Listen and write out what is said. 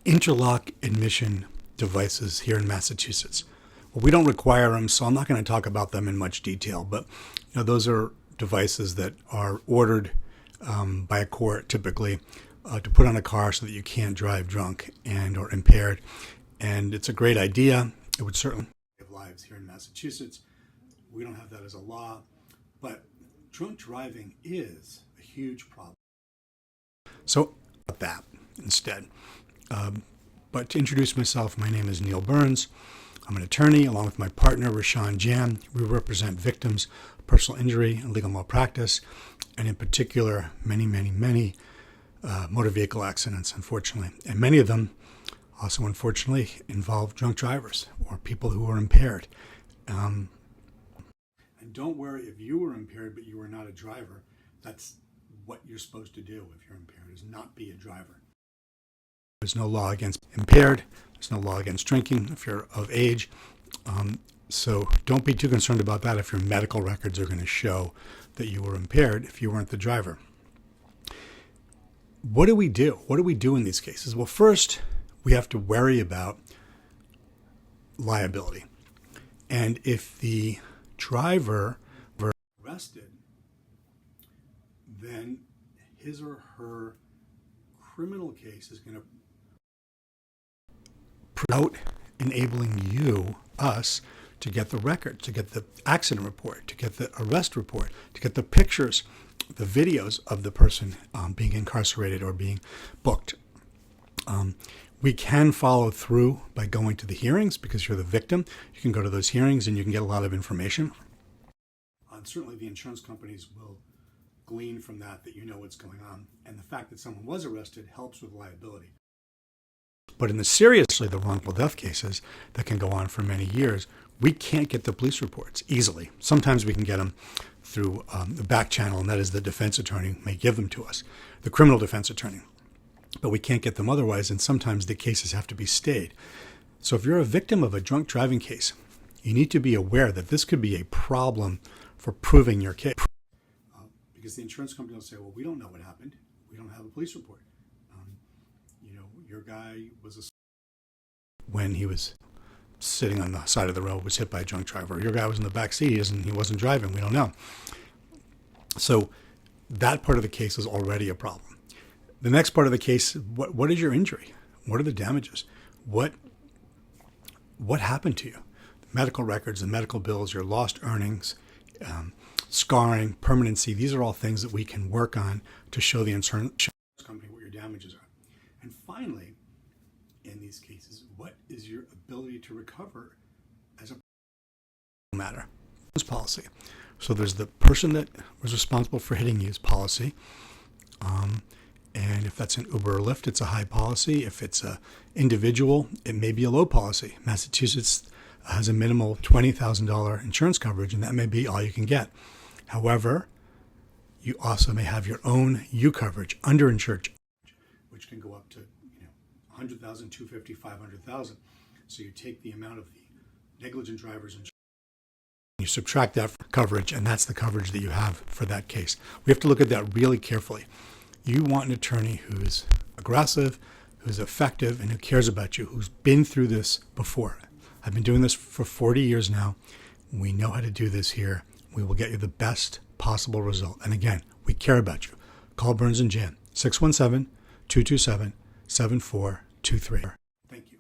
Interlock admission devices here in Massachusetts. Well, we don't require them, so I'm not going to talk about them in much detail, but those are devices that are ordered by a court typically to put on a car so that you can't drive drunk and or impaired. And it's a great idea. It would certainly save lives here in Massachusetts. We don't have that as a law, but drunk driving is a huge problem. So about that instead. But to introduce myself, my name is Neil Burns. I'm an attorney along with my partner, Roshan Jain. We represent victims of personal injury and legal malpractice, and in particular, many motor vehicle accidents, unfortunately. And many of them also, unfortunately, involve drunk drivers or people who are impaired. And don't worry if you were impaired but you were not a driver. That's what you're supposed to do if you're impaired, is not be a driver. There's no law against impaired. There's no law against drinking if you're of age. So don't be too concerned about that if your medical records are going to show that you were impaired if you weren't the driver. What do we do? What do we do in these cases? Well, first, we have to worry about liability. And if the driver were arrested, then his or her criminal case is going to out enabling us to get the record, to get the accident report, to get the arrest report, to get the pictures, the videos of the person being incarcerated or being booked. We can follow through by going to the hearings because you're the victim. You can go to those hearings and you can get a lot of information. And certainly the insurance companies will glean from that you know what's going on. And the fact that someone was arrested helps with liability. But in the wrongful death cases that can go on for many years, we can't get the police reports easily. Sometimes we can get them through the back channel, and that is the defense attorney may give them to us, the criminal defense attorney. But we can't get them otherwise, and sometimes the cases have to be stayed. So if you're a victim of a drunk driving case, you need to be aware that this could be a problem for proving your case. Because the insurance company will say, well, we don't know what happened. We don't have a police report. Your guy was when he was sitting on the side of the road was hit by a drunk driver. Your guy was in the back seat he wasn't driving. We don't know. So that part of the case is already a problem. The next part of the case, what is your injury? What are the damages? What happened to you? The medical records, the medical bills, your lost earnings, scarring, permanency. These are all things that we can work on to show the insurance company what your damages are. And finally, in these cases, what is your ability to recover as a matter? Policy. So there's the person that was responsible for hitting you's policy. And if that's an Uber or Lyft, it's a high policy. If it's an individual, it may be a low policy. Massachusetts has a minimal $20,000 insurance coverage, and that may be all you can get. However, you also may have your own U coverage, underinsured, which can go up to 100,000, 250, 500,000. So you take the amount of the negligent driver's insurance, you subtract that from coverage, and that's the coverage that you have for that case. We have to look at that really carefully. You want an attorney who's aggressive, who's effective, and who cares about you, who's been through this before. I've been doing this for 40 years now. We know how to do this here. We will get you the best possible result. And again, we care about you. Call Burns & Jain, 617-227-7423. Thank you.